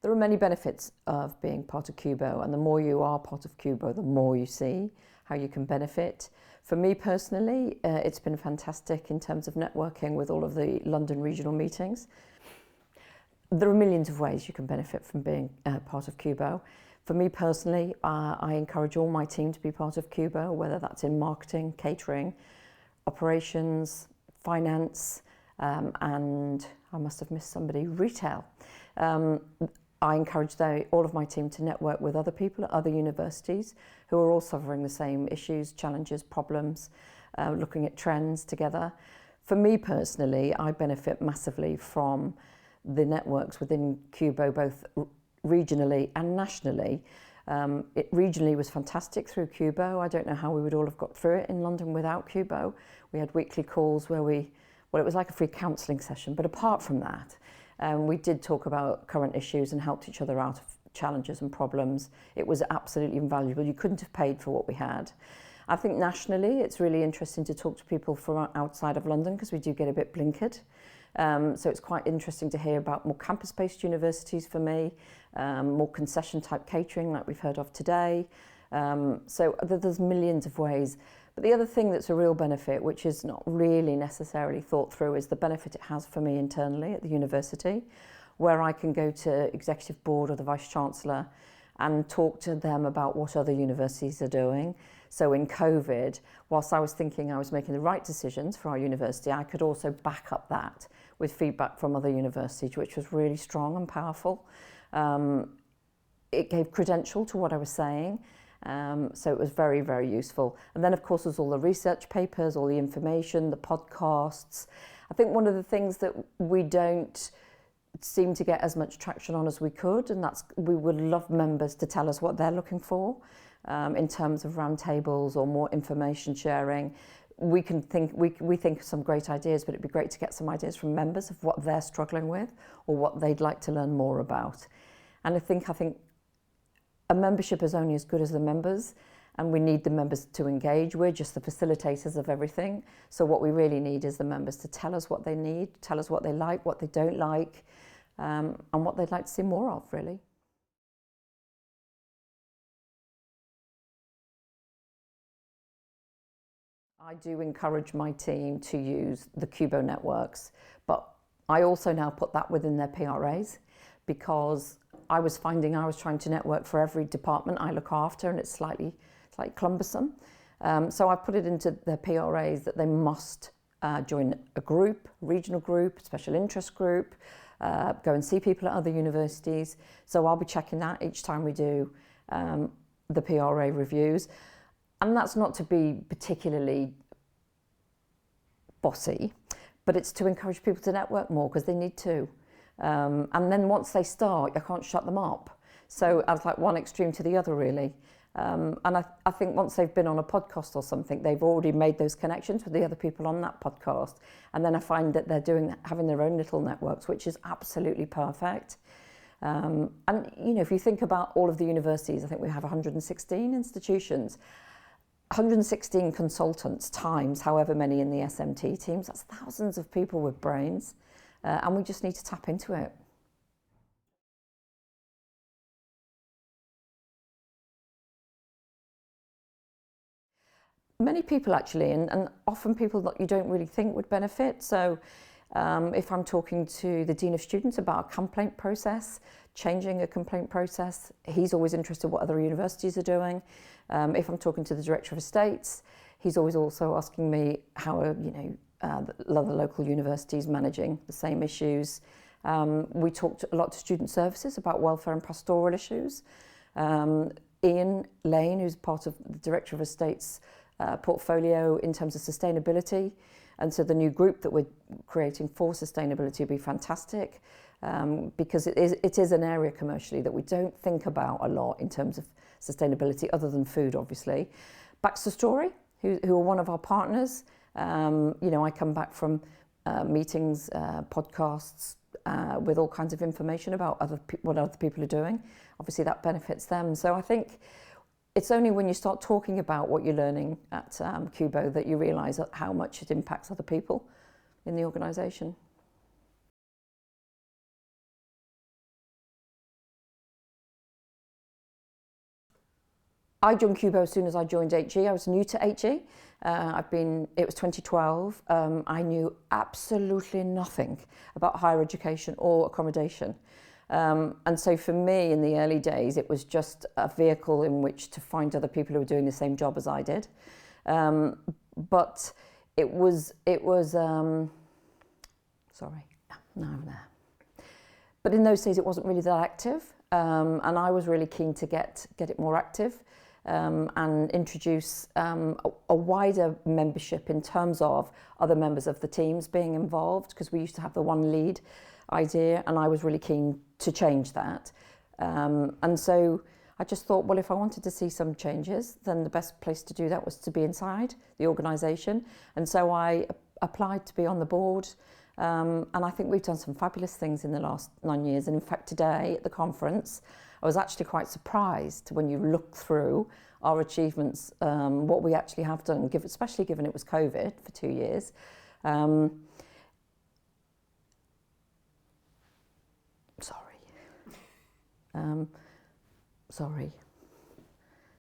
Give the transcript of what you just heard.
There are many benefits of being part of CUBO, and the more you are part of CUBO, the more you see how you can benefit. For me personally, it's been fantastic in terms of networking with all of the London regional meetings. There are millions of ways you can benefit from being part of CUBO. For me personally, I encourage all my team to be part of CUBO, whether that's in marketing, catering, operations, finance, and I must have missed somebody, retail. I encourage all of my team to network with other people at other universities who are all suffering the same issues, challenges, problems, looking at trends together. For me personally, I benefit massively from the networks within CUBO, both regionally and nationally. It regionally was fantastic through CUBO. I don't know how we would all have got through it in London without CUBO. We had weekly calls where it was like a free counselling session, but apart from that, we did talk about current issues and helped each other out of challenges and problems. It was absolutely invaluable. You couldn't have paid for what we had. I think nationally, it's really interesting to talk to people from outside of London because we do get a bit blinkered. So it's quite interesting to hear about more campus-based universities for me, more concession-type catering like we've heard of today. So there's millions of ways. But the other thing that's a real benefit, which is not really necessarily thought through, is the benefit it has for me internally at the university, where I can go to executive board or the vice-chancellor and talk to them about what other universities are doing. So in COVID, whilst I was thinking I was making the right decisions for our university, I could also back up that with feedback from other universities, which was really strong and powerful. It gave credential to what I was saying. So it was very, very useful. And then, of course, there's all the research papers, all the information, the podcasts. I think one of the things that we don't seem to get as much traction on as we could, and that's we would love members to tell us what they're looking for in terms of roundtables or more information sharing. We think of some great ideas, but it'd be great to get some ideas from members of what they're struggling with or what they'd like to learn more about. And I think a membership is only as good as the members, and we need the members to engage. We're just the facilitators of everything. So what we really need is the members to tell us what they need, tell us what they like, what they don't like, and what they'd like to see more of, really. I do encourage my team to use the CUBO networks, but I also now put that within their PRAs because I was finding I was trying to network for every department I look after, and it's slightly cumbersome. So I put it into their PRAs that they must join a group, regional group, special interest group, go and see people at other universities. So I'll be checking that each time we do the PRA reviews. And that's not to be particularly bossy, but it's to encourage people to network more because they need to. And then once they start, you can't shut them up. So I was like one extreme to the other, really. And I think once they've been on a podcast or something, they've already made those connections with the other people on that podcast. And then I find that they're having their own little networks, which is absolutely perfect. And, you know, if you think about all of the universities, I think we have 116 institutions. 116 consultants times however many in the SMT teams, that's thousands of people with brains, and we just need to tap into it. Many people actually, and often people that you don't really think would benefit. So if I'm talking to the Dean of Students about a complaint process, changing a complaint process, he's always interested in what other universities are doing. If I'm talking to the Director of Estates, he's always also asking me how the other local universities managing the same issues. We talked a lot to student services about welfare and pastoral issues. Ian Lane, who's part of the Director of Estates portfolio in terms of sustainability, and so the new group that we're creating for sustainability will be fantastic because it is an area commercially that we don't think about a lot in terms of sustainability other than food, obviously. Baxter Story, who are one of our partners. I come back from meetings, podcasts with all kinds of information about what other people are doing. Obviously that benefits them. So I think it's only when you start talking about what you're learning at CUBO that you realise how much it impacts other people in the organisation. I joined CUBO as soon as I joined HE. I was new to HE. It was 2012. I knew absolutely nothing about higher education or accommodation. And so for me in the early days, it was just a vehicle in which to find other people who were doing the same job as I did. But it was sorry, no, I'm there. But in those days, it wasn't really that active. And I was really keen to get it more active. And introduce a wider membership in terms of other members of the teams being involved, because we used to have the one lead idea, and I was really keen to change that. And so I just thought, well, if I wanted to see some changes, then the best place to do that was to be inside the organisation. And so I applied to be on the board. And I think we've done some fabulous things in the last 9 years. And in fact, today at the conference, I was actually quite surprised when you look through our achievements, what we actually have done, especially given it was COVID for 2 years. Sorry.